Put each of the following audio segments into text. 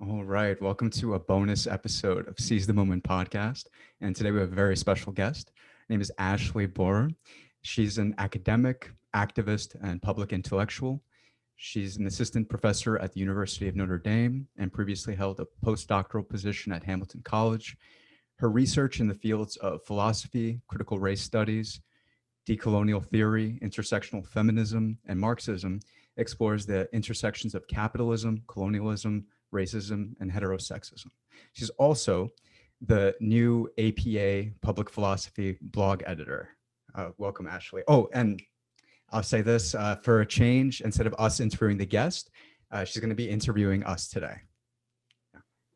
All right. Welcome to a bonus episode of Seize the Moment podcast. And today we have a very special guest. Her name is Ashley Bohrer. She's an academic, activist, and public intellectual. She's an assistant professor at the University of Notre Dame and previously held a postdoctoral position at Hamilton College. Her research in the fields of philosophy, critical race studies, decolonial theory, intersectional feminism, and Marxism explores the intersections of capitalism, colonialism, racism, and heterosexism. She's also the new APA public philosophy blog editor. Welcome, Ashley. Oh, and I'll say this for a change, instead of us interviewing the guest, she's going to be interviewing us today.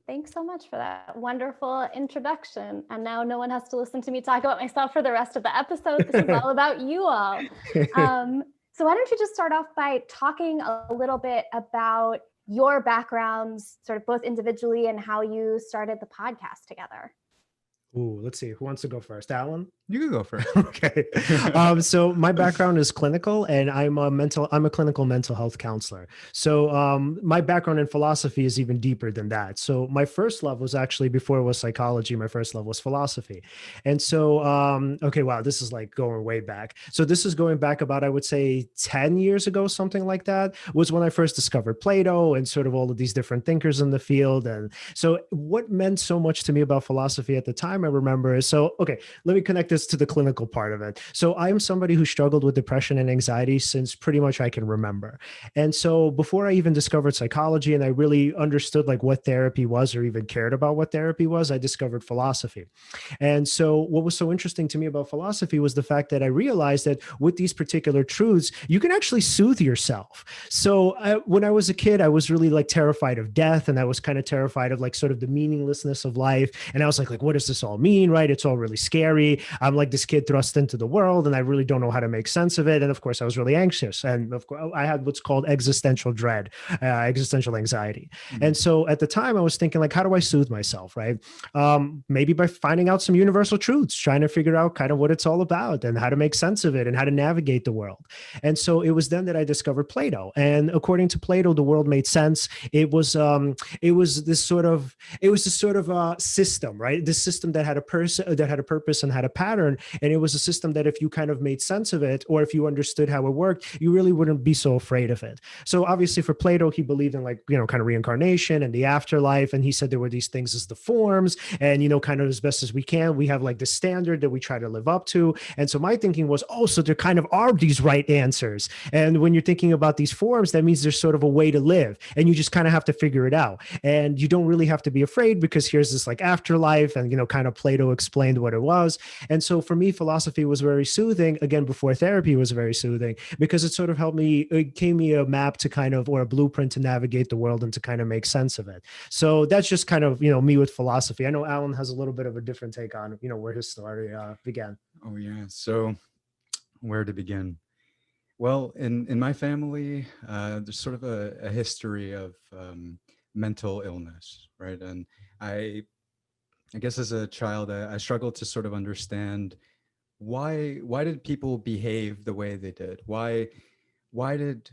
Thanks so much for that wonderful introduction. And now no one has to listen to me talk about myself for the rest of the episode. This is all about you all. So why don't you just start off by talking a little bit about your backgrounds, sort of both individually and how you started the podcast together? Ooh, let's see. Who wants to go first? Alan? You can go first. Okay. So my background is clinical, and I'm a clinical mental health counselor. So my background in philosophy is even deeper than that. So my first love was actually, before it was psychology, my first love was philosophy. And so, okay, wow, this is like going way back. So this is going back about, I would say 10 years ago, something like that, was when I first discovered Plato and sort of all of these different thinkers in the field. And so what meant so much to me about philosophy at the time, I remember, is okay, let me connect this to the clinical part of it. So I'm somebody who struggled with depression and anxiety since pretty much I can remember. And so before I even discovered psychology and I really understood like what therapy was or even cared about what therapy was, I discovered philosophy. And so what was so interesting to me about philosophy was the fact that I realized that with these particular truths, you can actually soothe yourself. So when I was a kid, I was really like terrified of death, and I was kind of terrified of like sort of the meaninglessness of life. And I was like, what does this all mean? Right? It's all really scary. I'm like this kid thrust into the world, and I really don't know how to make sense of it. And of course, I was really anxious, and of course, I had what's called existential dread, existential anxiety. Mm-hmm. And so at the time, I was thinking like, how do I soothe myself? Right? Maybe by finding out some universal truths, trying to figure out kind of what it's all about and how to make sense of it and how to navigate the world. And so it was then that I discovered Plato. And according to Plato, the world made sense. It was this sort of system, right? This system that had a person, that had a purpose and had a pattern. And it was a system that if you kind of made sense of it, or if you understood how it worked, you really wouldn't be so afraid of it. So obviously for Plato, he believed in like, kind of reincarnation and the afterlife. And he said there were these things as the forms, and, kind of as best as we can, we have like the standard that we try to live up to. And so my thinking was, so there kind of are these right answers. And when you're thinking about these forms, that means there's sort of a way to live, and you just kind of have to figure it out. And you don't really have to be afraid, because here's this like afterlife, and, kind of Plato explained what it was. And so for me, philosophy was very soothing, again, before therapy was very soothing, because it sort of helped me, it gave me a map to kind of, or a blueprint to navigate the world and to kind of make sense of it. So that's just kind of, me with philosophy. I know Alan has a little bit of a different take on, where his story began. Oh, yeah. So where to begin? Well, in my family, there's sort of a history of mental illness, right? And I guess as a child, I struggled to sort of understand why did people behave the way they did? Why did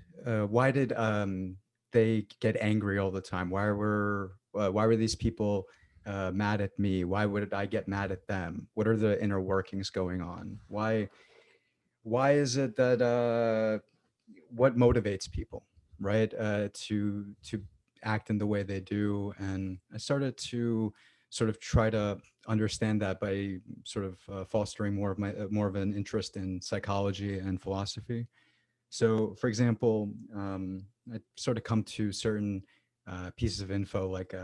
they get angry all the time? Why were these people mad at me? Why would I get mad at them? What are the inner workings going on? Why is it that what motivates people, right, to act in the way they do? And I started to sort of try to understand that by sort of fostering more of an interest in psychology and philosophy. So, for example, I sort of come to certain pieces of info, like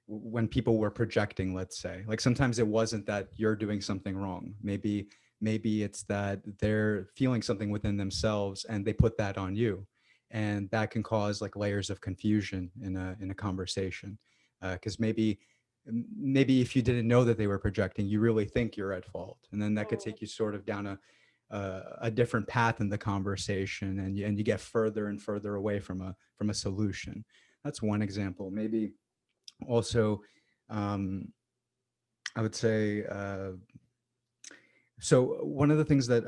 when people were projecting, let's say, like sometimes it wasn't that you're doing something wrong. Maybe it's that they're feeling something within themselves and they put that on you, and that can cause like layers of confusion in a conversation, because maybe if you didn't know that they were projecting, you really think you're at fault, and then that could take you sort of down a different path in the conversation, and you get further and further away from a solution. That's one example. Maybe also, I would say, so one of the things that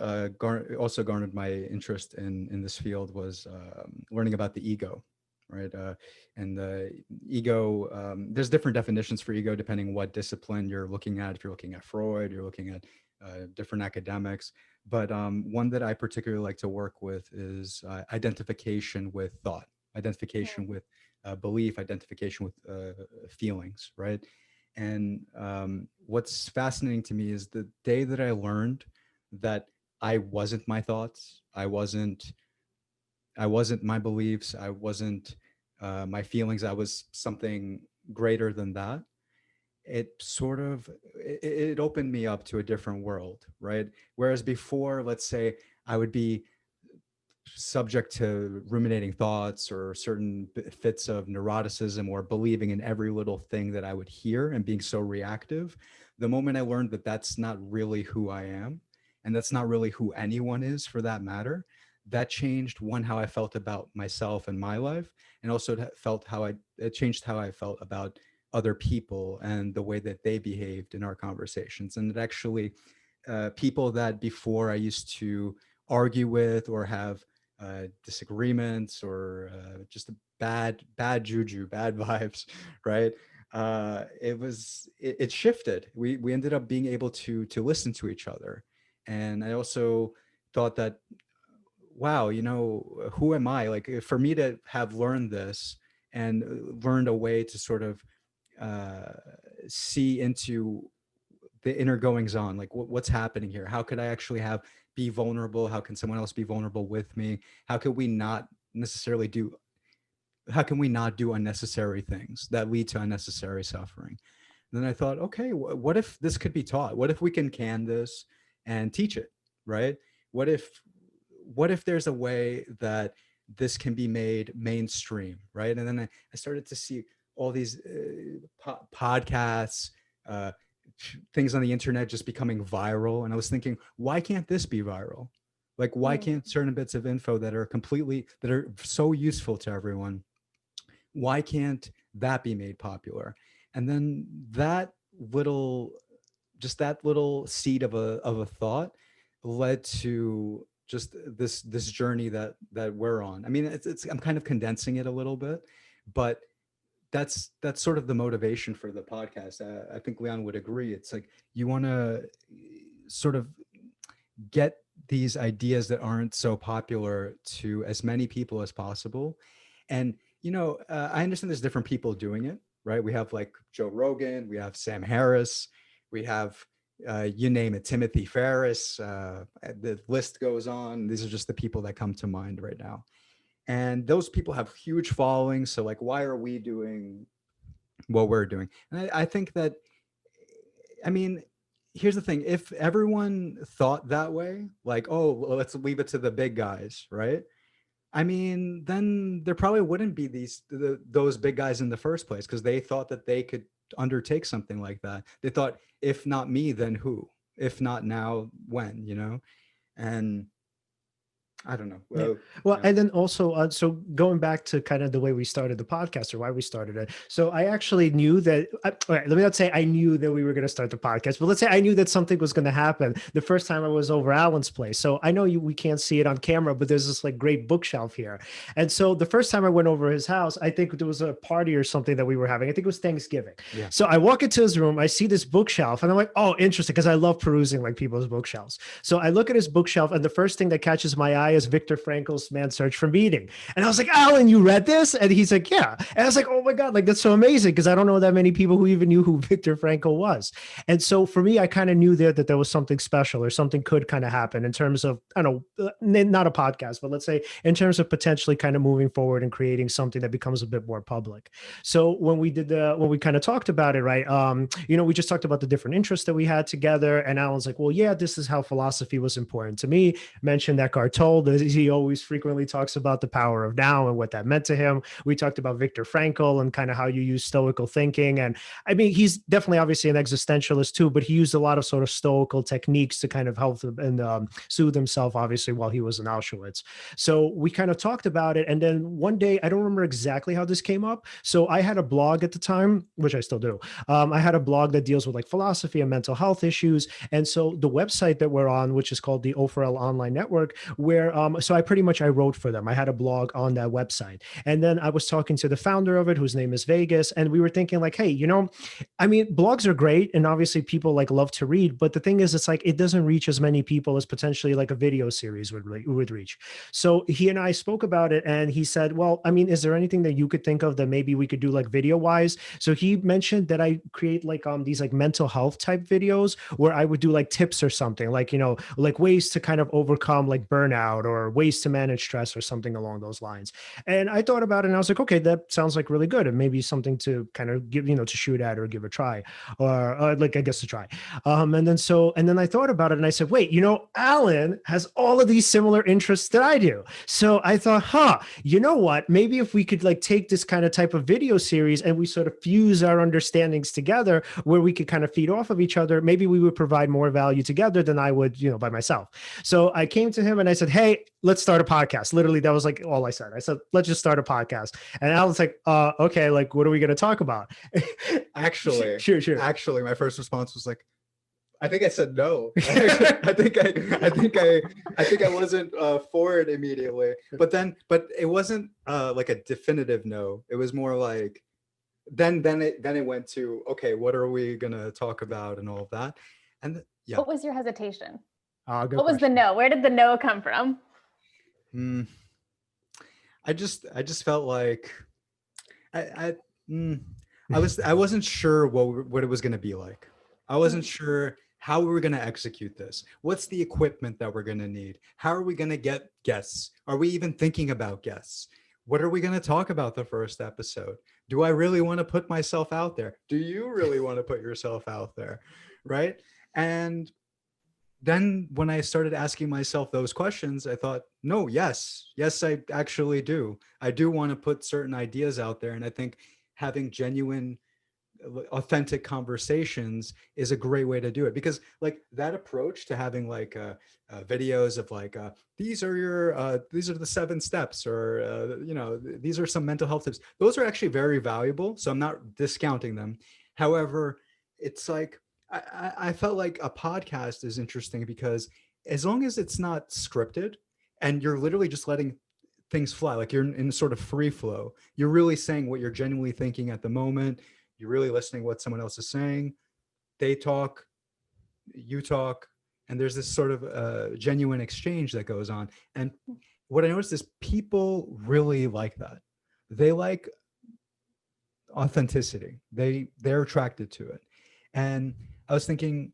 also garnered my interest in this field was learning about the ego, right? And the ego, there's different definitions for ego depending what discipline you're looking at. If you're looking at Freud, you're looking at different academics. But one that I particularly like to work with is identification with thought, identification with belief, identification with feelings, right? And what's fascinating to me is the day that I learned that I wasn't my thoughts, I wasn't my beliefs, I wasn't my feelings, I was something greater than that. It sort of it opened me up to a different world, right? Whereas before, let's say I would be subject to ruminating thoughts or certain fits of neuroticism or believing in every little thing that I would hear and being so reactive. The moment I learned that that's not really who I am, and that's not really who anyone is for that matter, that changed one, how I felt about myself and my life, and also it changed how I felt about other people and the way that they behaved in our conversations. And it actually, people that before I used to argue with or have disagreements or just a bad juju, bad vibes, right? It shifted. We ended up being able to listen to each other, and I also thought that, wow, who am I? Like, for me to have learned this and learned a way to sort of uh, see into the inner goings on, like what's happening here, how could I actually have be vulnerable, how can someone else be vulnerable with me, how could we not necessarily do how can we not do unnecessary things that lead to unnecessary suffering. And then I thought, okay, what if this could be taught? What if we can this and teach it, right? what if what if there's a way that this can be made mainstream, right? And then I started to see all these podcasts, uh, things on the internet just becoming viral. And I was thinking, why can't this be viral? Like, why Mm. can't certain bits of info that are so useful to everyone, why can't that be made popular? And then little that little seed of a thought led to just this journey that we're on. I mean, it's I'm kind of condensing it a little bit, but that's sort of the motivation for the podcast. I think Leon would agree. It's like you want to sort of get these ideas that aren't so popular to as many people as possible. And I understand there's different people doing it, right? We have like Joe Rogan, we have Sam Harris, we have you name it, Timothy Ferris. The list goes on. These are just the people that come to mind right now, and those people have huge followings. So like, why are we doing what we're doing? And I think that, I mean, here's the thing: if everyone thought that way, like, oh, well, let's leave it to the big guys, right? I mean, then there probably wouldn't be those big guys in the first place, because they thought that they could undertake something like that. They thought, if not me, then who? If not now, when? And I don't know. Yeah. Well, Well, yeah. and then also, so going back to kind of the way we started the podcast or why we started it. So I actually knew that, all right, let me not say I knew that we were going to start the podcast, but let's say I knew that something was going to happen the first time I was over Alan's place. So I know we can't see it on camera, but there's this like great bookshelf here. And so the first time I went over his house, I think there was a party or something that we were having. I think it was Thanksgiving. Yeah. So I walk into his room, I see this bookshelf, and I'm like, oh, interesting, because I love perusing like people's bookshelves. So I look at his bookshelf, and the first thing that catches my eye is Viktor Frankl's Man's Search for Meaning. And I was like, Alen, you read this? And he's like, yeah. And I was like, oh my God, like that's so amazing, because I don't know that many people who even knew who Viktor Frankl was. And so for me, I kind of knew that there was something special or something could kind of happen in terms of, I don't know, not a podcast, but let's say in terms of potentially kind of moving forward and creating something that becomes a bit more public. So when we kind of talked about it, right, we just talked about the different interests that we had together. And Alan's like, well, yeah, this is how philosophy was important to me. Mentioned Eckhart Tolle, that he always frequently talks about the power of now and what that meant to him. We talked about Viktor Frankl and kind of how you use stoical thinking. And I mean, he's definitely obviously an existentialist too, but he used a lot of sort of stoical techniques to kind of help him and soothe himself, obviously, while he was in Auschwitz. So we kind of talked about it. And then one day, I don't remember exactly how this came up. So I had a blog at the time, which I still do. I had a blog that deals with like philosophy and mental health issues. And so the website that we're on, which is called the O4L Online Network, where where so I wrote for them. I had a blog on that website, and then I was talking to the founder of it, whose name is Vegas, and we were thinking like, hey, I mean, blogs are great, and obviously people like love to read, but the thing is, it's like it doesn't reach as many people as potentially like a video series would reach. So he and I spoke about it, and he said, well, I mean, is there anything that you could think of that maybe we could do like video wise? So he mentioned that I create like these like mental health type videos where I would do like tips or something, like like ways to kind of overcome like burnout or ways to manage stress or something along those lines. And I thought about it and I was like, okay, that sounds like really good, and maybe something to kind of give, to shoot at or give a try, or like I guess to try. And then I thought about it and I said, wait, Alen has all of these similar interests that I do. So I thought, you know what? Maybe if we could like take this kind of type of video series and we sort of fuse our understandings together where we could kind of feed off of each other, maybe we would provide more value together than I would, by myself. So I came to him and I said, hey, let's start a podcast. Literally, that was like all I said. I said, let's just start a podcast. And Alan's like, okay, like, what are we going to talk about? Actually, sure. Actually, my first response was like, I think I said no. I think I wasn't for it immediately. But it wasn't like a definitive no. It was more like then it went to, okay, what are we gonna talk about and all of that. And yeah. What was your hesitation? What was the no? Where did the no come from? I just felt like I wasn't sure what it was gonna be like. I wasn't sure how we were going to execute this. What's the equipment that we're going to need? How are we going to get guests? Are we even thinking about guests? What are we going to talk about the first episode? Do I really want to put myself out there? Do you really want to put yourself out there? Right? And then when I started asking myself those questions, I thought, no, yes, I actually do. I do want to put certain ideas out there. And I think having genuine, authentic conversations is a great way to do it, because like that approach to having like videos of like these are the 7 steps, or these are some mental health tips, those are actually very valuable, so I'm not discounting them. However, it's like I felt like a podcast is interesting because as long as it's not scripted and you're literally just letting things fly, like you're in sort of free flow, you're really saying what you're genuinely thinking at the moment. You're really listening to what someone else is saying. They talk, you talk, and there's this sort of genuine exchange that goes on. And what I noticed is people really like that. They like authenticity. They're attracted to it. And I was thinking,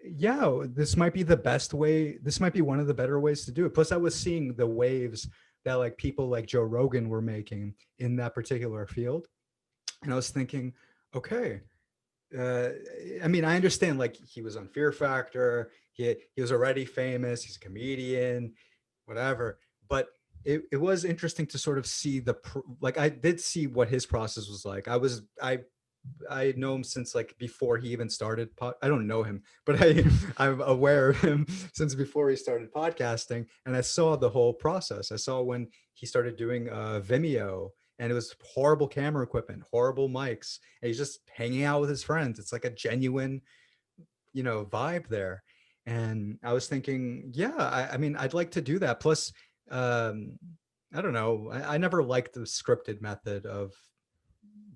yeah, this might be the best way. This might be one of the better ways to do it. Plus, I was seeing the waves that like people like Joe Rogan were making in that particular field. And I was thinking, okay, I mean, I understand like he was on Fear Factor, he was already famous, he's a comedian, whatever, but it was interesting to sort of see like I did see what his process was like. I know him since like before he even started I don't know him, but I'm aware of him since before he started podcasting, and I saw the whole process. I saw when he started doing Vimeo, and it was horrible camera equipment, horrible mics, and he's just hanging out with his friends. It's like a genuine, vibe there. And I was thinking, yeah, I mean, I'd like to do that. Plus, I don't know, I never liked the scripted method of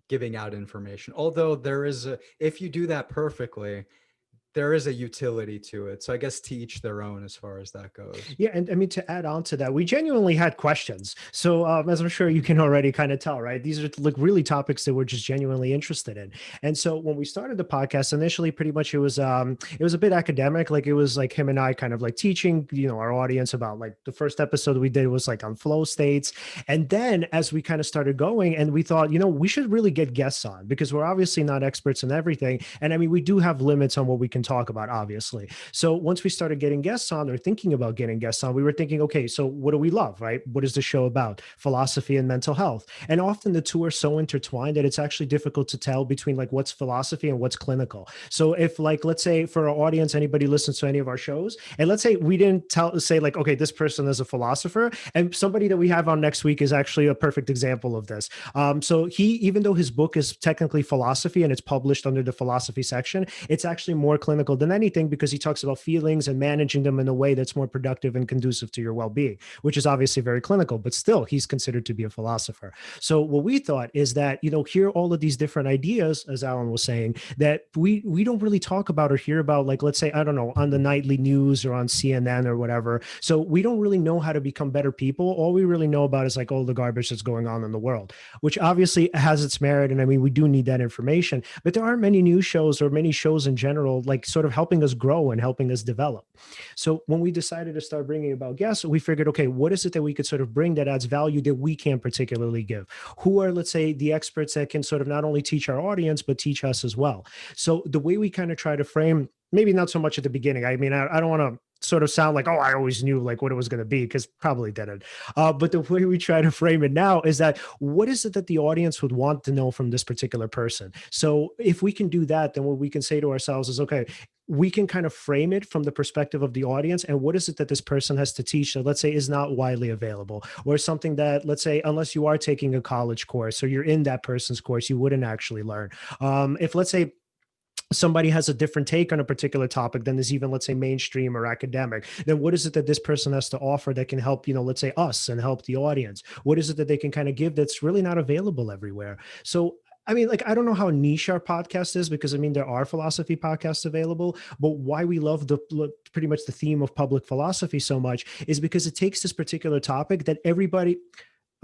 giving out information. Although if you do that perfectly, there is a utility to it. So I guess to each their own as far as that goes. Yeah. And I mean, to add on to that, we genuinely had questions. So as I'm sure you can already kind of tell, right? These are like really topics that we're just genuinely interested in. And so when we started the podcast, initially, pretty much it was a bit academic. Like it was like him and I kind of like teaching, our audience about like the first episode we did was like on flow states. And then as we kind of started going, and we thought, we should really get guests on, because we're obviously not experts in everything. And I mean, we do have limits on what we can talk about, obviously. So once we started getting guests on, or thinking about getting guests on, we were thinking, okay, so what do we love, right? What is the show about? Philosophy and mental health. And often the two are so intertwined that it's actually difficult to tell between like what's philosophy and what's clinical. So if like, let's say for our audience, anybody listens to any of our shows, and let's say we didn't say like, okay, this person is a philosopher, and somebody that we have on next week is actually a perfect example of this. So he, even though his book is technically philosophy and it's published under the philosophy section, it's actually more clinical clinical than anything, because he talks about feelings and managing them in a way that's more productive and conducive to your well-being, which is obviously very clinical, but still he's considered to be a philosopher. So what we thought is that, hear all of these different ideas, as Alen was saying, that we don't really talk about or hear about, like, let's say, I don't know, on the nightly news or on CNN or whatever. So we don't really know how to become better people. All we really know about is like all the garbage that's going on in the world, which obviously has its merit. And I mean, we do need that information, but there aren't many news shows or many shows in general, like sort of helping us grow and helping us develop. So when we decided to start bringing about guests, we figured, okay, what is it that we could sort of bring that adds value that we can't particularly give? Who are, let's say, the experts that can sort of not only teach our audience, but teach us as well? So the way we kind of try to frame, maybe not so much at the beginning. I mean, I don't want to sort of sound like, oh, I always knew like what it was going to be, because probably didn't. But the way we try to frame it now is that, what is it that the audience would want to know from this particular person? So if we can do that, then what we can say to ourselves is, okay, we can kind of frame it from the perspective of the audience. And what is it that this person has to teach that, let's say, is not widely available, or something that, let's say, unless you are taking a college course or you're in that person's course, you wouldn't actually learn. If, let's say, somebody has a different take on a particular topic than is even, let's say, mainstream or academic, then what is it that this person has to offer that can help, let's say, us and help the audience? What is it that they can kind of give that's really not available everywhere? So I mean, like, I don't know how niche our podcast is, because I mean, there are philosophy podcasts available, but why we love pretty much the theme of public philosophy so much is because it takes this particular topic that everybody,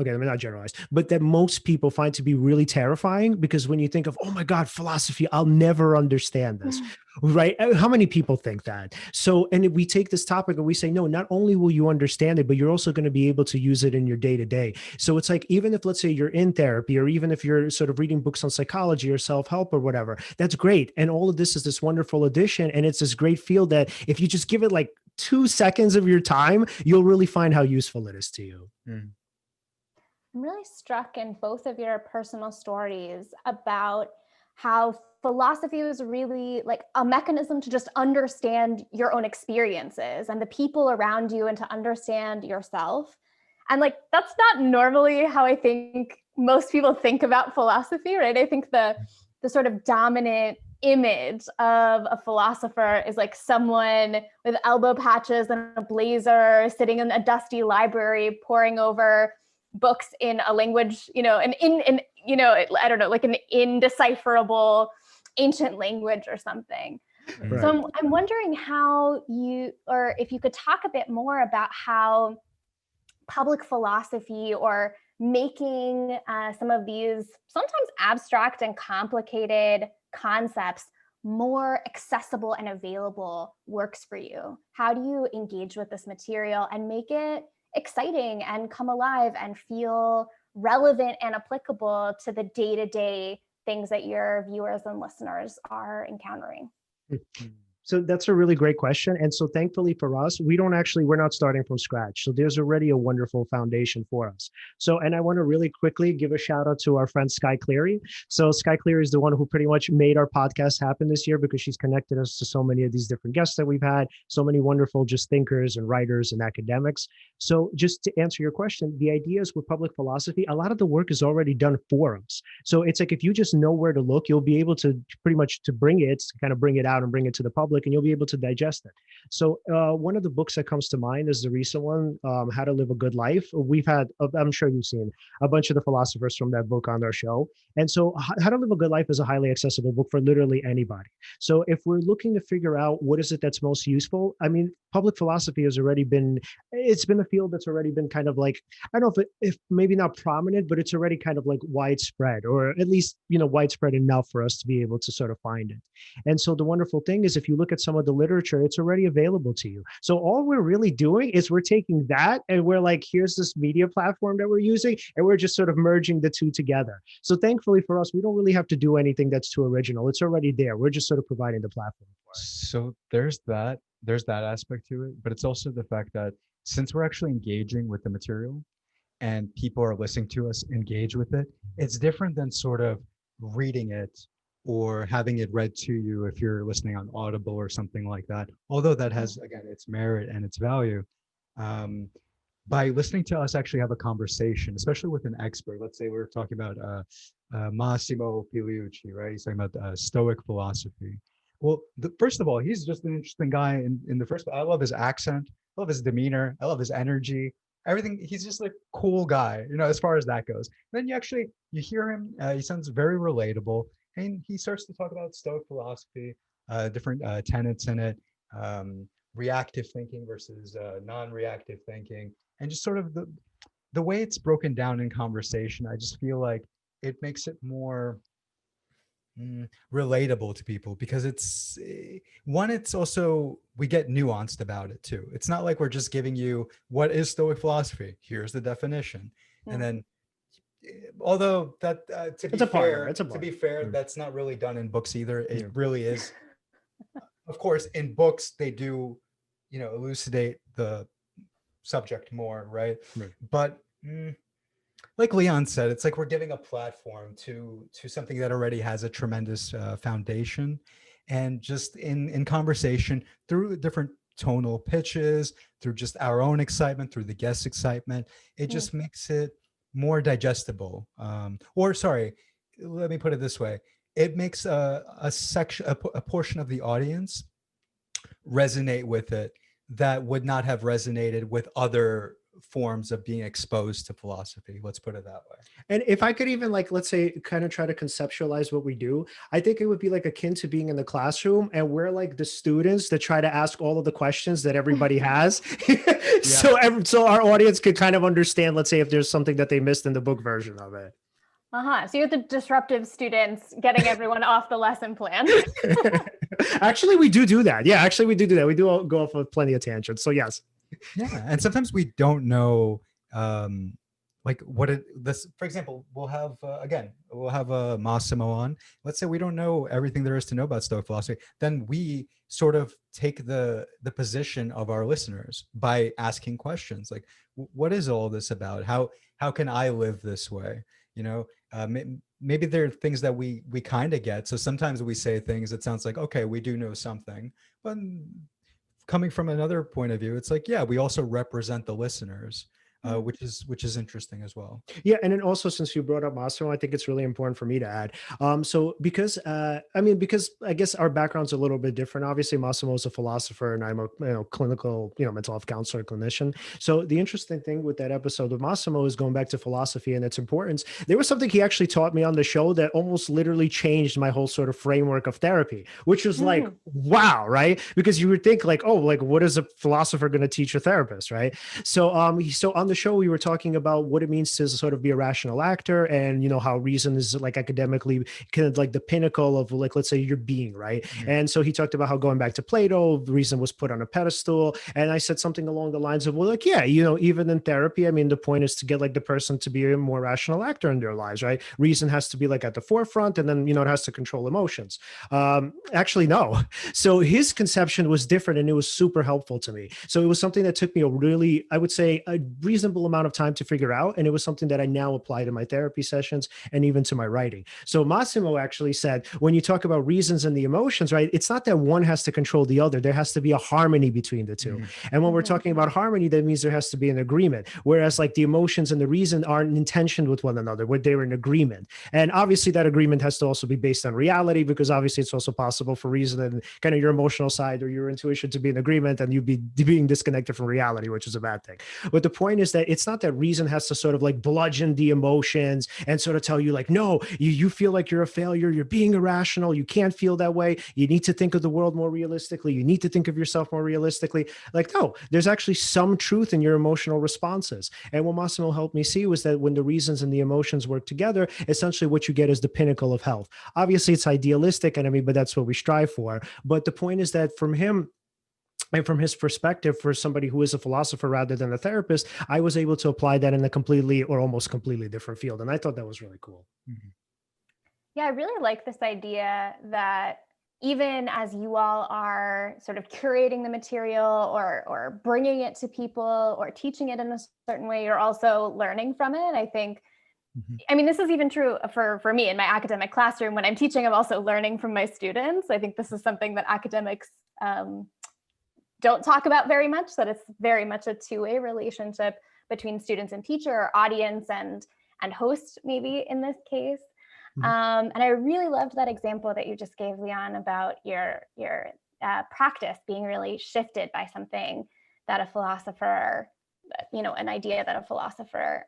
okay, let me not generalize, but that most people find to be really terrifying, because when you think of, oh my God, philosophy, I'll never understand this, right? How many people think that? So, and if we take this topic and we say, no, not only will you understand it, but you're also going to be able to use it in your day to day. So it's like, even if, let's say, you're in therapy, or even if you're sort of reading books on psychology or self-help or whatever, that's great. And all of this is this wonderful addition. And it's this great field that if you just give it like 2 seconds of your time, you'll really find how useful it is to you. I'm really struck in both of your personal stories about how philosophy was really like a mechanism to just understand your own experiences and the people around you, and to understand yourself. And like, that's not normally how I think most people think about philosophy, right? I think the sort of dominant image of a philosopher is like someone with elbow patches and a blazer sitting in a dusty library poring over books in a language, I don't know, like an indecipherable ancient language or something. Right. So I'm wondering how or if you could talk a bit more about how public philosophy, or making some of these sometimes abstract and complicated concepts more accessible and available, works for you. How do you engage with this material and make it exciting and come alive and feel relevant and applicable to the day-to-day things that your viewers and listeners are encountering? So that's a really great question. And so thankfully for us, we're not starting from scratch. So there's already a wonderful foundation for us. So, and I want to really quickly give a shout out to our friend Sky Cleary. So Sky Cleary is the one who pretty much made our podcast happen this year, because she's connected us to so many of these different guests that we've had, so many wonderful just thinkers and writers and academics. So just to answer your question, the ideas with public philosophy, a lot of the work is already done for us. So it's like, if you just know where to look, you'll be able to pretty much to bring it, kind of bring it out and bring it to the public, and you'll be able to digest it. So one of the books that comes to mind is the recent one, How to Live a Good Life. We've had, I'm sure you've seen a bunch of the philosophers from that book on our show. And so How to Live a Good Life is a highly accessible book for literally anybody. So if we're looking to figure out what is it that's most useful, I mean, public philosophy has already been, it's been a field that's already been kind of like, I don't know if maybe not prominent, but it's already kind of like widespread, or at least, widespread enough for us to be able to sort of find it. And so the wonderful thing is, if you look at some of the literature, it's already available to you. So all we're really doing is we're taking that and we're like, here's this media platform that we're using, and we're just sort of merging the two together. So thankfully for us, we don't really have to do anything that's too original. It's already there. We're just sort of providing the platform for it. So there's that aspect to it, but it's also the fact that since we're actually engaging with the material and people are listening to us engage with it, it's different than sort of reading it or having it read to you if you're listening on Audible or something like that. Although that has, again, its merit and its value. By listening to us actually have a conversation, especially with an expert. Let's say we're talking about Massimo Pigliucci, right? He's talking about Stoic philosophy. Well, first of all, he's just an interesting guy. In the first, I love his accent, I love his demeanor, I love his energy, everything. He's just like cool guy, as far as that goes. Then you hear him. He sounds very relatable, and he starts to talk about Stoic philosophy, different tenets in it, reactive thinking versus non-reactive thinking, and just sort of the way it's broken down in conversation. I just feel like it makes it more relatable to people, because it's one, it's also, we get nuanced about it too. It's not like we're just giving you what is Stoic philosophy, here's the definition, and then although that It's a partner. It's a to be partner. fair, that's not really done in books either. It really is. Of course, in books they do, elucidate the subject more, right? But like Leon said, it's like we're giving a platform to something that already has a tremendous foundation, and just in conversation through different tonal pitches, through just our own excitement, through the guest excitement, it just makes it more digestible. Or sorry, let me put it this way: it makes a section, a portion of the audience resonate with it that would not have resonated with other forms of being exposed to philosophy. Let's put it that way. And if I could even, like, let's say, kind of try to conceptualize what we do, I think it would be like akin to being in the classroom, and we're like the students that try to ask all of the questions that everybody has. So our audience could kind of understand, let's say, if there's something that they missed in the book version of it. So you're the disruptive students getting everyone off the lesson plan. Actually, we do that. Yeah, actually, we do that. We do go off of plenty of tangents. So yes. Yeah, and sometimes we don't know, like what this. For example, we'll have Massimo on. Let's say we don't know everything there is to know about Stoic philosophy. Then we sort of take the position of our listeners by asking questions like, "What is all this about? How can I live this way?" Maybe there are things that we kind of get. So sometimes we say things that sounds like, okay, we do know something, but coming from another point of view, it's like, yeah, we also represent the listeners, which is interesting as well. Yeah, and then also, since you brought up Massimo, I think it's really important for me to add. So because because I guess our background's a little bit different. Obviously, Massimo is a philosopher, and I'm a clinical, mental health counselor, clinician. So the interesting thing with that episode of Massimo is going back to philosophy and its importance. There was something he actually taught me on the show that almost literally changed my whole sort of framework of therapy, which was like, wow, right? Because you would think like, oh, like what is a philosopher going to teach a therapist, right? So so on the show we were talking about what it means to sort of be a rational actor, and how reason is like academically kind of like the pinnacle of, like, let's say your being, right? And so he talked about how, going back to Plato, reason was put on a pedestal, and I said something along the lines of, well, like, yeah, even in therapy, I mean, the point is to get like the person to be a more rational actor in their lives, right? Reason has to be like at the forefront, and then it has to control emotions. Actually, no. So his conception was different, and it was super helpful to me. So it was something that took me I would say, a reasonable amount of time to figure out, and it was something that I now apply to my therapy sessions and even to my writing. So Massimo actually said, when you talk about reasons and the emotions, right, it's not that one has to control the other. There has to be a harmony between the two. And when we're talking about harmony, that means there has to be an agreement, whereas like the emotions and the reason aren't in tension with one another, where they're in agreement. And obviously that agreement has to also be based on reality, because obviously it's also possible for reason and kind of your emotional side or your intuition to be in agreement, and you be being disconnected from reality, which is a bad thing. But the point is that it's not that reason has to sort of like bludgeon the emotions and sort of tell you like, no, you feel like you're a failure, you're being irrational, you can't feel that way, you need to think of the world more realistically, you need to think of yourself more realistically. Like, no, there's actually some truth in your emotional responses. And what Massimo helped me see was that when the reasons and the emotions work together, essentially what you get is the pinnacle of health. Obviously it's idealistic, and I mean, but that's what we strive for. But the point is that from him, and from his perspective, for somebody who is a philosopher rather than a therapist, I was able to apply that in a completely or almost completely different field. And I thought that was really cool. Yeah, I really like this idea that even as you all are sort of curating the material or bringing it to people or teaching it in a certain way, you're also learning from it. I think, I mean, this is even true for me in my academic classroom. When I'm teaching, I'm also learning from my students. I think this is something that academics don't talk about very much, that it's very much a two-way relationship between students and teacher, or audience and host, maybe in this case. Mhm. And I really loved that example that you just gave, Leon, about your practice being really shifted by something that a philosopher, an idea that a philosopher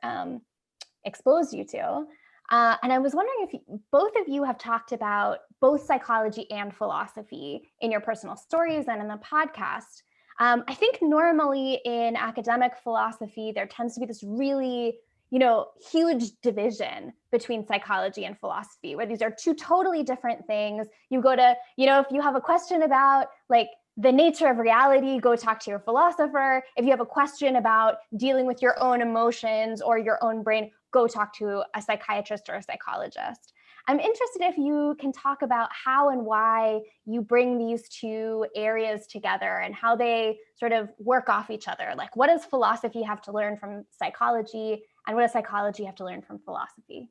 exposed you to. And I was wondering if both of you have talked about both psychology and philosophy in your personal stories and in the podcast. I think normally in academic philosophy, there tends to be this really, huge division between psychology and philosophy, where these are two totally different things. You go to, if you have a question about like the nature of reality, go talk to your philosopher. If you have a question about dealing with your own emotions or your own brain, go talk to a psychiatrist or a psychologist. I'm interested if you can talk about how and why you bring these two areas together and how they sort of work off each other. Like, what does philosophy have to learn from psychology, and what does psychology have to learn from philosophy?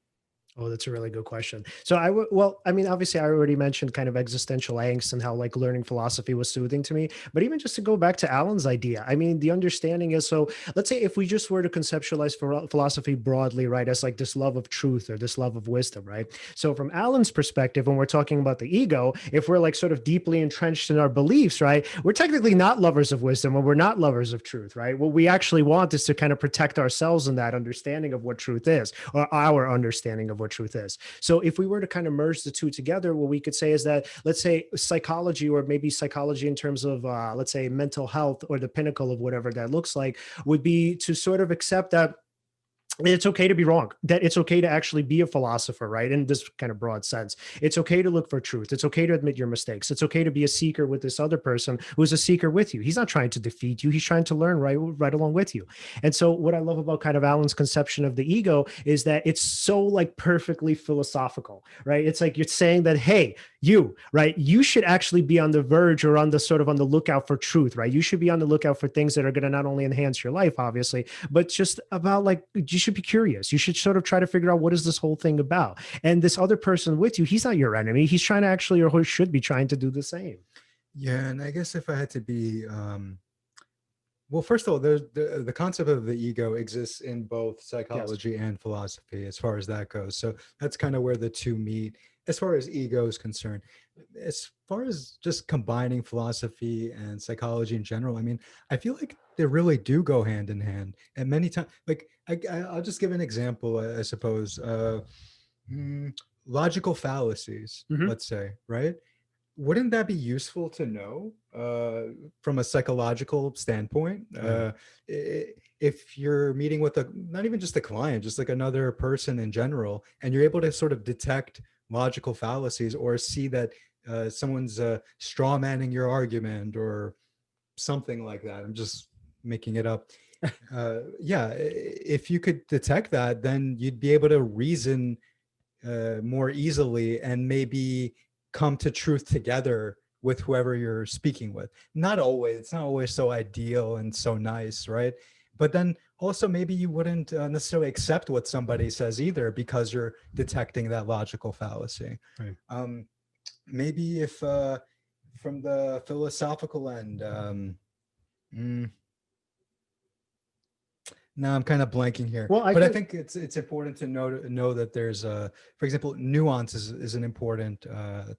Oh, that's a really good question. So I would, well, I mean, obviously I already mentioned kind of existential angst and how like learning philosophy was soothing to me, but even just to go back to Alan's idea, I mean, the understanding is, so let's say if we just were to conceptualize philosophy broadly, right, as like this love of truth or this love of wisdom, right? So from Alan's perspective, when we're talking about the ego, if we're like sort of deeply entrenched in our beliefs, right, we're technically not lovers of wisdom or we're not lovers of truth, right? What we actually want is to kind of protect ourselves in that understanding of what truth is, or our understanding of what truth is. So if we were to kind of merge the two together, what we could say is that, let's say psychology, or maybe psychology in terms of, let's say mental health, or the pinnacle of whatever that looks like, would be to sort of accept that it's okay to be wrong, that it's okay to actually be a philosopher, right? In this kind of broad sense, it's okay to look for truth. It's okay to admit your mistakes. It's okay to be a seeker with this other person who's a seeker with you. He's not trying to defeat you. He's trying to learn right along with you. And so what I love about kind of Alan's conception of the ego is that it's so like perfectly philosophical, right? It's like you're saying that, hey, you, right, you should actually be on the verge or on the sort of on the lookout for truth, right? You should be on the lookout for things that are going to not only enhance your life, obviously, but just about like, you should be curious. You should sort of try to figure out what is this whole thing about. And this other person with you, he's not your enemy. He's trying to actually, or should be trying to do the same. Yeah, and I guess if I had to be, well, first of all, there's the concept of the ego exists in both Yes. psychology and philosophy, as far as that goes. So that's kind of where the two meet, as far as ego is concerned. As far as just combining philosophy and psychology in general, I mean, I feel like they really do go hand in hand. And many times, like I'll just give an example, I suppose. Mm, Logical fallacies, Mhm. let's say, right? Wouldn't that be useful to know from a psychological standpoint? Right. If you're meeting with a, not even just a client, just like another person in general, and you're able to sort of detect logical fallacies or see that someone's straw manning your argument or something like that. I'm just making it up. Yeah, if you could detect that, then you'd be able to reason more easily and maybe come to truth together with whoever you're speaking with. Not always, it's not always so ideal and so nice, right? But then also maybe you wouldn't necessarily accept what somebody says either because you're detecting that logical fallacy. Right. Um, Maybe if from the philosophical end, mm, no, I'm kind of blanking here, Well, I but I can. think it's important to know that there's for example, nuance is an important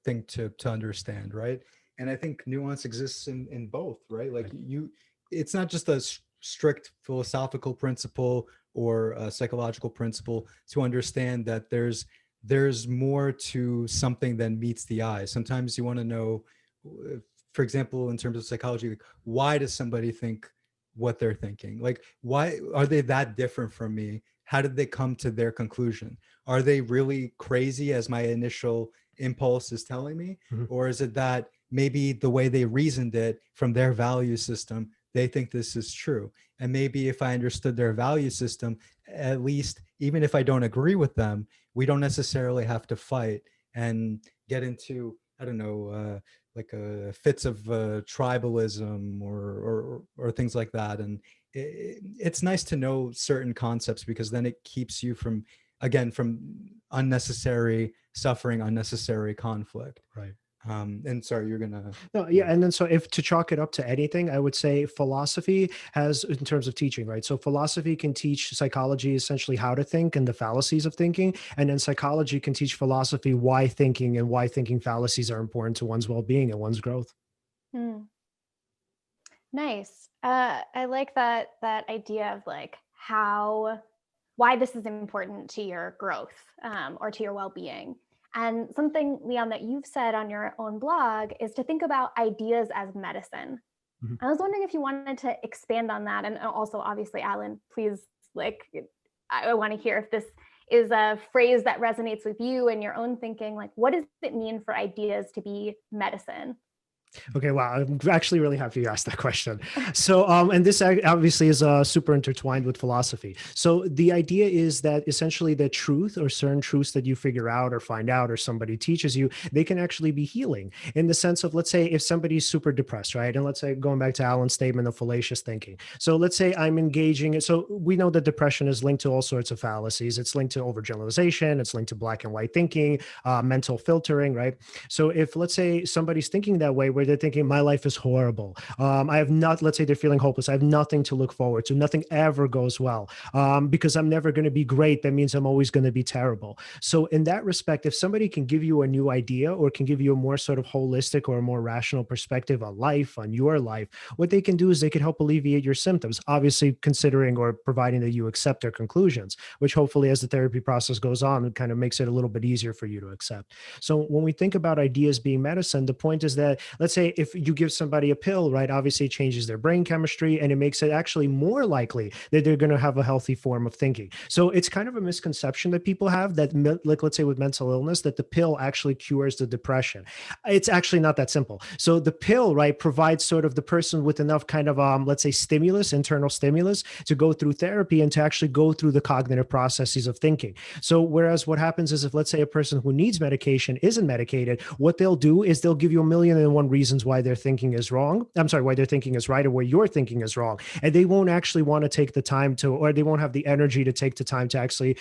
thing to understand, right? And I think nuance exists in both, right? Like Right. it's not just a strict philosophical principle or a psychological principle to understand that there's more to something than meets the eye. Sometimes you want to know, for example, in terms of psychology, like, why does somebody think what they're thinking? Like, why are they that different from me? How did they come to their conclusion? Are they really crazy as my initial impulse is telling me? Mhm. Or is it that maybe the way they reasoned it from their value system, they think this is true? And maybe if I understood their value system, at least even if I don't agree with them, we don't necessarily have to fight and get into, I don't know, like fits of tribalism or things like that. And it's nice to know certain concepts because then it keeps you from unnecessary suffering, unnecessary conflict. Right. And sorry, you're gonna. No, yeah, and then so if to chalk it up to anything, I would say philosophy has, in terms of teaching, right? So philosophy can teach psychology essentially how to think and the fallacies of thinking, and then psychology can teach philosophy why thinking and why thinking fallacies are important to one's well-being and one's growth. Hmm. Nice. I like that idea of like why this is important to your growth, or to your well-being. And something, Leon, that you've said on your own blog is to think about ideas as medicine. Mhm. I was wondering if you wanted to expand on that, and also, obviously, Alen, please, like, I want to hear if this is a phrase that resonates with you and your own thinking. Like, what does it mean for ideas to be medicine? Okay, wow. I'm actually really happy you asked that question. So, and this obviously is super intertwined with philosophy. So, the idea is that essentially the truth or certain truths that you figure out or find out or somebody teaches you, they can actually be healing in the sense of, let's say, if somebody's super depressed, right? And let's say, going back to Alan's statement of fallacious thinking. So, let's say I'm engaging. So, we know that depression is linked to all sorts of fallacies. It's linked to overgeneralization, it's linked to black and white thinking, mental filtering, right? So if let's say somebody's thinking that way, where they're thinking my life is horrible, I have not, let's say they're feeling hopeless, I have nothing to look forward to, nothing ever goes well, because I'm never going to be great, that means I'm always going to be terrible. So in that respect, if somebody can give you a new idea or can give you a more sort of holistic or a more rational perspective on life, on your life, what they can do is they can help alleviate your symptoms, obviously considering or providing that you accept their conclusions, which hopefully as the therapy process goes on, it kind of makes it a little bit easier for you to accept. So when we think about ideas being medicine, the point is that, let's say if you give somebody a pill, right, obviously it changes their brain chemistry and it makes it actually more likely that they're going to have a healthy form of thinking. So it's kind of a misconception that people have that, like, let's say with mental illness, that the pill actually cures the depression. It's actually not that simple. So the pill, right, provides sort of the person with enough kind of, let's say, stimulus, internal stimulus, to go through therapy and to actually go through the cognitive processes of thinking. So whereas what happens is, if let's say a person who needs medication isn't medicated, what they'll do is they'll give you a million and one reasons why their thinking is wrong. I'm sorry, why their thinking is right or where your thinking is wrong. And they won't actually want to take the time to, or they won't have the energy to take the time to actually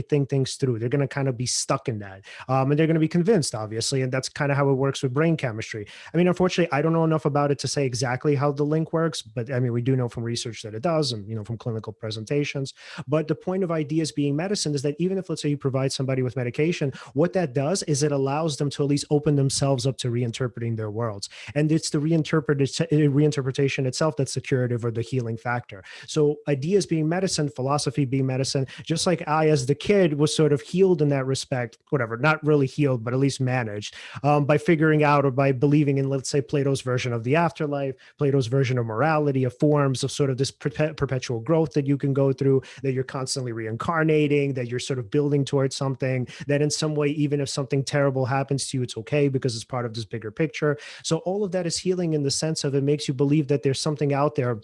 think things through. They're going to kind of be stuck in that. And they're going to be convinced, obviously. And that's kind of how it works with brain chemistry. I mean, unfortunately, I don't know enough about it to say exactly how the link works, but I mean, we do know from research that it does, and from clinical presentations. But the point of ideas being medicine is that even if, let's say, you provide somebody with medication, what that does is it allows them to at least open themselves up to reinterpreting their worlds. And it's the reinterpretation itself that's the curative or the healing factor. So ideas being medicine, philosophy being medicine, just like I, as the kid, was sort of healed in that respect, whatever, not really healed, but at least managed, by figuring out or by believing in, let's say, Plato's version of the afterlife, Plato's version of morality, of forms, of sort of this perpetual growth that you can go through, that you're constantly reincarnating, that you're sort of building towards something, that in some way, even if something terrible happens to you, it's okay because it's part of this bigger picture. So all of that is healing in the sense of, it makes you believe that there's something out there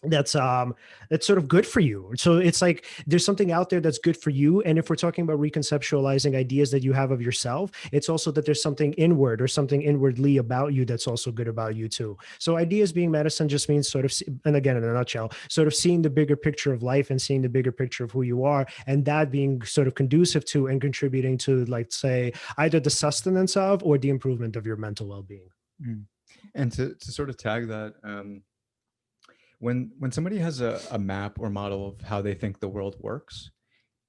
that's sort of good for you. So it's like there's something out there that's good for you. And if we're talking about reconceptualizing ideas that you have of yourself, it's also that there's something inward or something inwardly about you that's also good about you too. So ideas being medicine just means sort of, and again, in a nutshell, sort of seeing the bigger picture of life and seeing the bigger picture of who you are, and that being sort of conducive to and contributing to, like, say, either the sustenance of or the improvement of your mental well-being. Mm. And to sort of tag that, when somebody has a map or model of how they think the world works,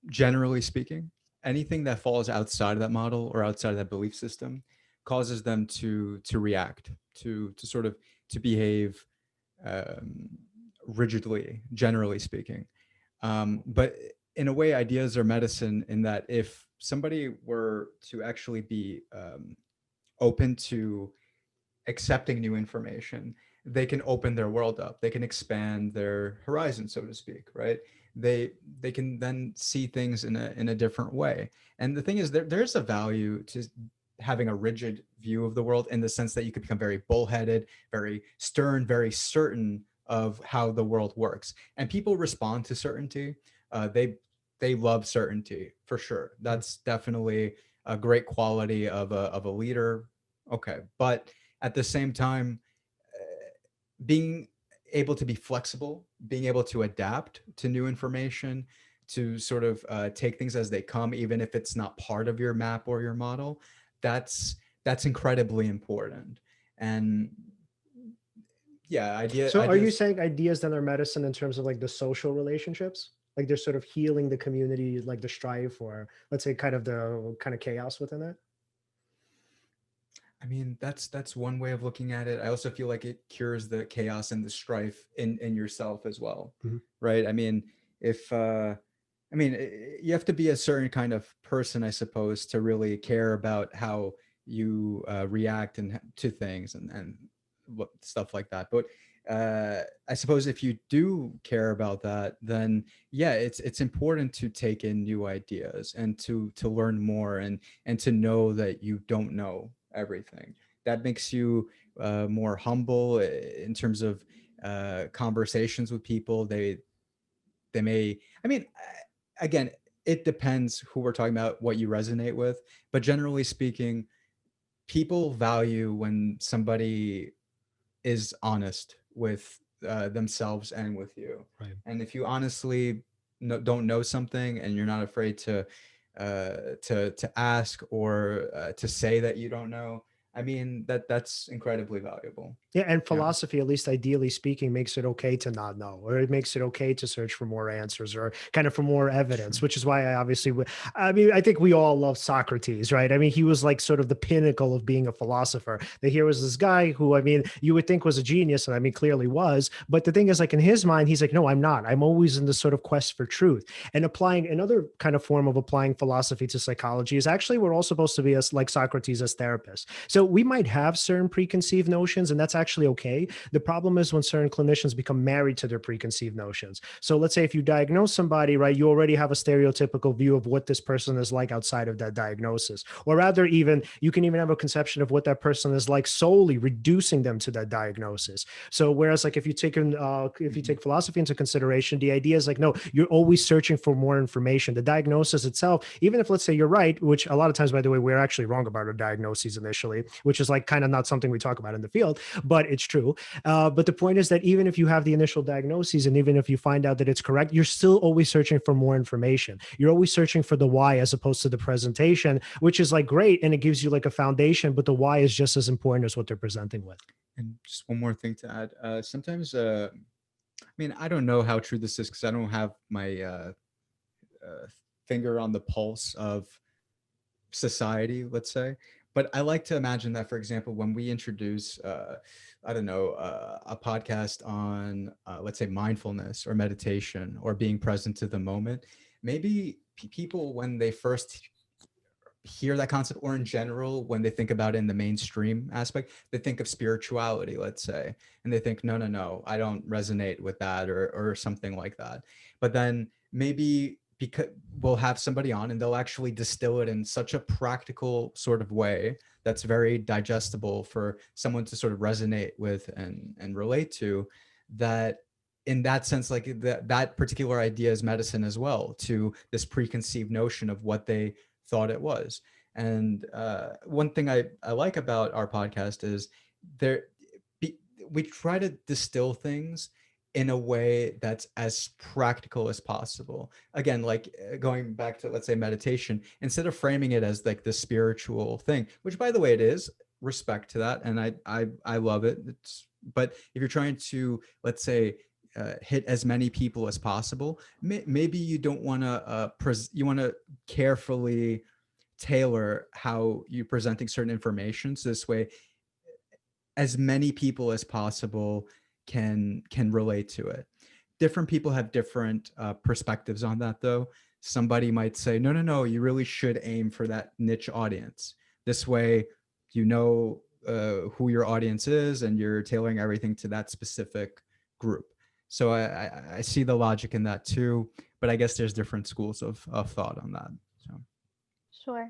generally speaking, anything that falls outside of that model or outside of that belief system causes them to react, to sort of to behave, um, rigidly, generally speaking. But in a way, ideas are medicine in that if somebody were to actually be, open to accepting new information, they can open their world up. They can expand their horizon, so to speak, right? They can then see things in a different way. And the thing is, there's a value to having a rigid view of the world, in the sense that you could become very bullheaded, very stern, very certain of how the world works. And people respond to certainty. They love certainty for sure. That's definitely a great quality of a leader. Okay, but at the same time, being able to be flexible, being able to adapt to new information, to sort of take things as they come, even if it's not part of your map or your model, that's that's incredibly important. And yeah, So are you ideas. saying ideas that are medicine in terms of like the social relationships? Like they're sort of healing the community, like the strife or let's say kind of the kind of chaos within it? I mean, that's one way of looking at it. I also feel like it cures the chaos and the strife in yourself as well, Mhm. right? I mean, if I mean, you have to be a certain kind of person, I suppose, to really care about how you react and to things and stuff like that. But I suppose if you do care about that, then yeah, it's important to take in new ideas and to learn more and to know that you don't know everything. That makes you more humble in terms of conversations with people. They may, I mean, again, it depends who we're talking about, what you resonate with, but generally speaking, people value when somebody is honest with themselves and with you. Right. And if you honestly don't know something and you're not afraid to ask or to say that you don't know, I mean that's incredibly valuable. Yeah, and Yeah. philosophy, at least ideally speaking, makes it okay to not know, or it makes it okay to search for more answers or kind of for more evidence, Sure. which is why I obviously, I mean, I think we all love Socrates, right? I mean, he was like sort of the pinnacle of being a philosopher. That here was this guy who, I mean, you would think was a genius, and I mean, clearly was. But the thing is, like in his mind, he's like, no, I'm not. I'm always in this sort of quest for truth. And applying another kind of form of applying philosophy to psychology is actually we're all supposed to be as like Socrates as therapists. So we might have certain preconceived notions, and that's actually okay. The problem is when certain clinicians become married to their preconceived notions. So let's say if you diagnose somebody, right, you already have a stereotypical view of what this person is like outside of that diagnosis. Or rather, even you can even have a conception of what that person is like solely reducing them to that diagnosis. So whereas like if you take if you Mhm. take philosophy into consideration, the idea is like, no, you're always searching for more information. The diagnosis itself, even if let's say you're right, which a lot of times, by the way, we're actually wrong about our diagnoses initially, which is like kind of not something we talk about in the field, but it's true. But the point is that even if you have the initial diagnoses and even if you find out that it's correct, you're still always searching for more information. You're always searching for the why as opposed to the presentation, which is like great and it gives you like a foundation, but the why is just as important as what they're presenting with. And just one more thing to add. Sometimes, I mean, I don't know how true this is because I don't have my uh, finger on the pulse of society, let's say. But I like to imagine that, for example, when we introduce, I don't know, a podcast on, let's say, mindfulness or meditation or being present to the moment, maybe people, when they first hear that concept, or in general when they think about it in the mainstream aspect, they think of spirituality, let's say, and they think no, no, no, I don't resonate with that, or something like that. But then maybe because we'll have somebody on and they'll actually distill it in such a practical sort of way that's very digestible for someone to sort of resonate with and relate to, that in that sense, like that particular idea is medicine as well to this preconceived notion of what they thought it was. And one thing I like about our podcast is there be, we try to distill things in a way that's as practical as possible. Again, like going back to, let's say, meditation, instead of framing it as like the spiritual thing, which by the way it is, respect to that, and I love it. It's, but if you're trying to, let's say, hit as many people as possible, maybe you don't want to you want to carefully tailor how you're presenting certain information so this way as many people as possible can relate to it. Different people have different perspectives on that, though. Somebody might say, no, no, no, you really should aim for that niche audience. This way, you know who your audience is, and you're tailoring everything to that specific group. So I see the logic in that too, but I guess there's different schools of thought on that. So. Sure.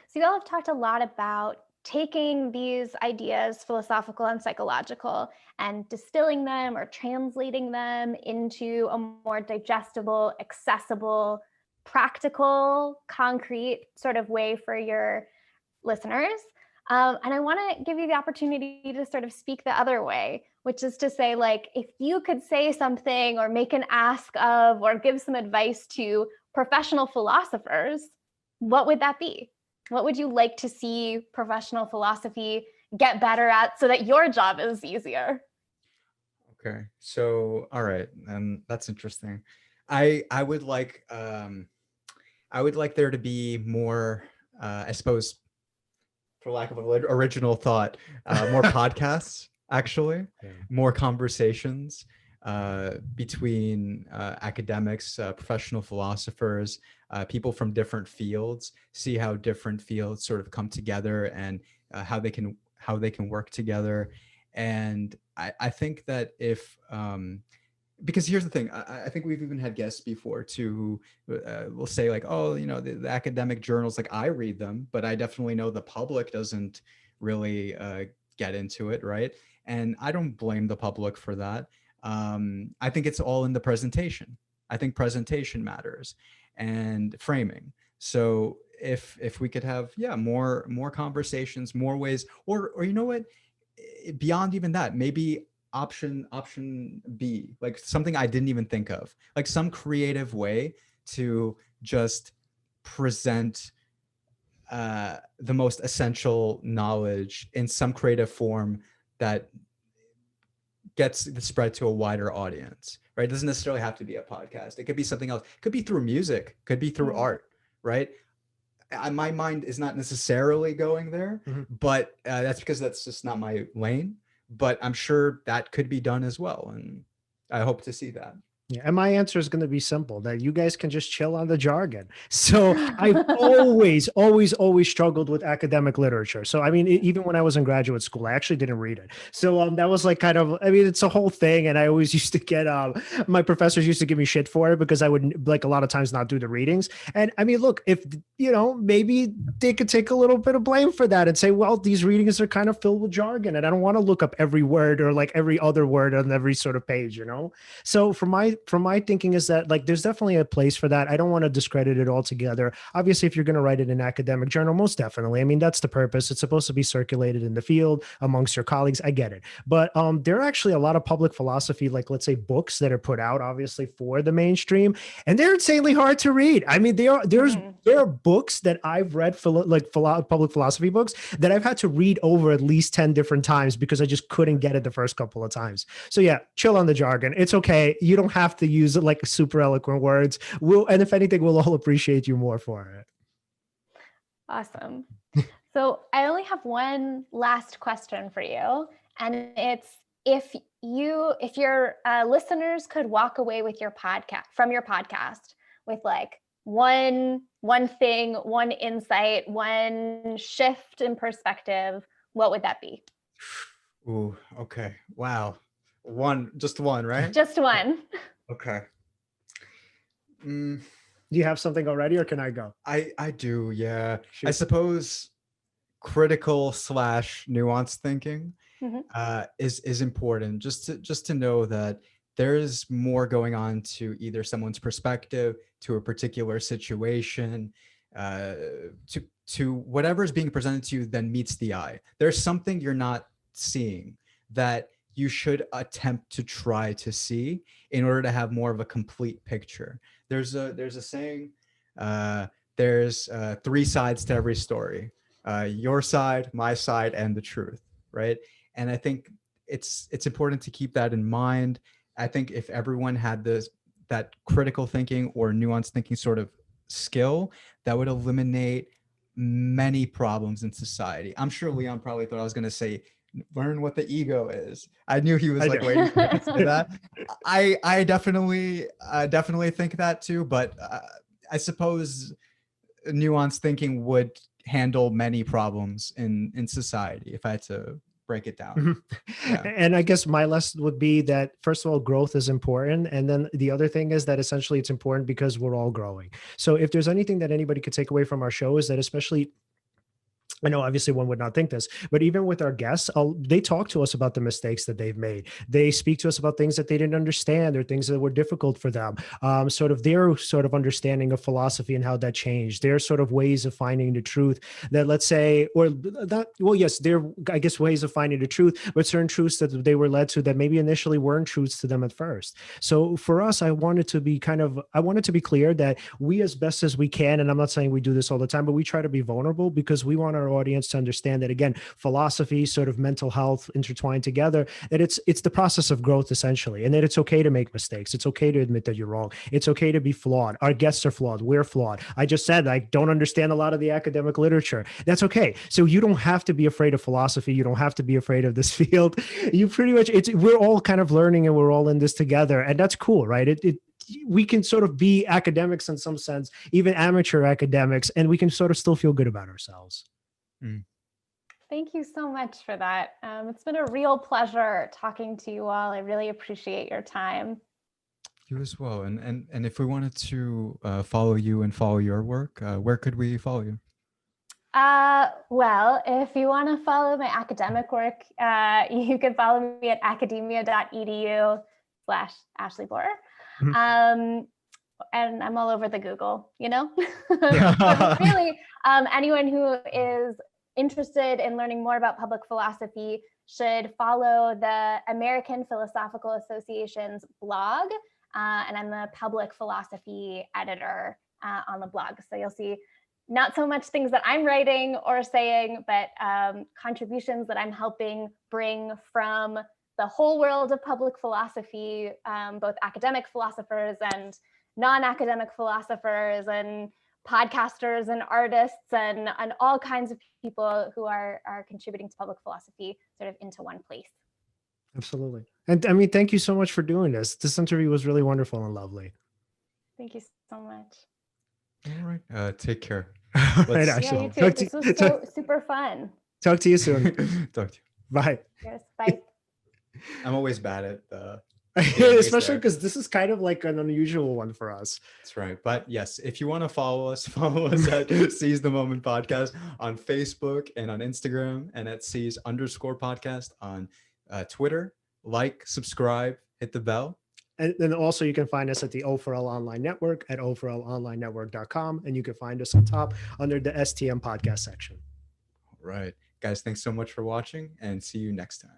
So you all have talked a lot about taking these ideas, philosophical and psychological, and distilling them or translating them into a more digestible, accessible, practical, concrete sort of way for your listeners. And I want to give you the opportunity to sort of speak the other way, which is to say, like, if you could say something or make an ask of or give some advice to professional philosophers, what would that be? What would you like to see professional philosophy get better at so that your job is easier? Okay. So, all right, and that's interesting. I would like I would like there to be more, I suppose, for lack of an original thought, more podcasts, actually, Yeah. more conversations between academics, professional philosophers, people from different fields. See how different fields sort of come together and how they can work together. And I think that if because here's the thing, I think we've even had guests before too who will say like, oh, the academic journals, like I read them, but I definitely know the public doesn't really get into it, right? And I don't blame the public for that. I think it's all in the presentation. I think presentation matters and framing. So if we could have, yeah, more conversations, more ways, or you know what, beyond even that, maybe option B, like something I didn't even think of, like some creative way to just present the most essential knowledge in some creative form that gets spread to a wider audience, right? It doesn't necessarily have to be a podcast. It could be something else. It could be through music, could be through art, right? My mind is not necessarily going there, Mhm. but that's because that's just not my lane. But I'm sure that could be done as well, and I hope to see that. Yeah, and my answer is going to be simple, that you guys can just chill on the jargon. So I've always struggled with academic literature. So, I mean, even when I was in graduate school, I actually didn't read it. So that was like kind of, I mean, it's a whole thing. And I always used to get, my professors used to give me shit for it because I would like a lot of times not do the readings. And I mean, look, if, maybe they could take a little bit of blame for that and say, well, these readings are kind of filled with jargon and I don't want to look up every word or like every other word on every sort of page, So from my thinking is that like there's definitely a place for that. I don't want to discredit it altogether. Obviously, if you're going to write it in an academic journal, most definitely. I mean, that's the purpose. It's supposed to be circulated in the field amongst your colleagues. I get it. But there are actually a lot of public philosophy, like let's say books that are put out obviously for the mainstream, and they're insanely hard to read. I mean, there are books that I've read public philosophy books that I've had to read over at least 10 different times because I just couldn't get it the first couple of times. So yeah, chill on the jargon. It's okay. You don't have to use it like super eloquent words. And if anything, we'll all appreciate you more for it. Awesome. So I only have one last question for you, and it's if your listeners could walk away with your podcast with like one thing, one insight, one shift in perspective, what would that be? Ooh, okay. Wow. Just one, right? Just one. Okay. Do you have something already or can I go? I do, yeah. I Shoot. suppose critical slash nuanced thinking Mhm. is important, just to know that there's more going on to either someone's perspective, to a particular situation, uh, to whatever's being presented to you than meets the eye. There's something you're not seeing that you should attempt to try to see in order to have more of a complete picture. There's a saying, uh, there's three sides to every story: your side, my side, and the truth, right? And I think it's important to keep that in mind. I think if everyone had that critical thinking or nuanced thinking sort of skill, that would eliminate many problems in society. I'm sure Leon probably thought I was going to say learn what the ego is. I knew he was like waiting for me to say that. I definitely think that too, but I suppose nuanced thinking would handle many problems in society if I had to break it down. Yeah. And I guess my lesson would be that first of all, growth is important. And then the other thing is that essentially it's important because we're all growing. So if there's anything that anybody could take away from our show is that especially I know obviously one would not think this, but even with our guests, they talk to us about the mistakes that they've made. They speak to us about things that they didn't understand or things that were difficult for them. Sort of their sort of understanding of philosophy and how that changed, their sort of ways of finding the truth that, let's say, or that, well, yes, their, I guess, ways of finding the truth, but certain truths that they were led to that maybe initially weren't truths to them at first. So for us, I wanted to be clear that we, as best as we can, and I'm not saying we do this all the time, but we try to be vulnerable because we want our audience to understand that, again, philosophy, sort of mental health intertwined together, that it's the process of growth essentially, and that it's okay to make mistakes. It's okay to admit that you're wrong. It's okay to be flawed. Our guests are flawed. We're flawed. I just said I don't understand a lot of the academic literature. That's okay. So you don't have to be afraid of philosophy. You don't have to be afraid of this field. You pretty much, we're all kind of learning and we're all in this together, and that's cool, right? We can sort of be academics in some sense, even amateur academics, and we can sort of still feel good about ourselves. Mm. Thank you so much for that. It's been a real pleasure talking to you all. I really appreciate your time. You as well. And if we wanted to follow you and follow your work, where could we follow you? Well, if you want to follow my academic work, you can follow me at academia.edu/Ashley Bohrer. And I'm all over the Google, But really, anyone who is interested in learning more about public philosophy should follow the American Philosophical Association's blog. And I'm the public philosophy editor on the blog. So you'll see not so much things that I'm writing or saying, but contributions that I'm helping bring from the whole world of public philosophy, both academic philosophers and non-academic philosophers and podcasters and artists and all kinds of people who are contributing to public philosophy sort of into one place. Absolutely. And I mean, thank you so much for doing this. This interview was really wonderful and lovely. Thank you so much. All right. Take care. Right, Yeah, actually. you too. This was so super fun. Talk to you soon. Talk to you. Bye. Yes, bye. I'm always bad at especially because this is kind of like an unusual one for us. That's right. But yes, if you want to follow us at Seize the Moment Podcast on Facebook and on Instagram, and at Seize_podcast on Twitter. Like, subscribe, hit the bell. And then also you can find us at the O4L Online Network at O4LOnlineNetwork.com. And you can find us on top under the STM podcast section. All right. Guys, thanks so much for watching, and see you next time.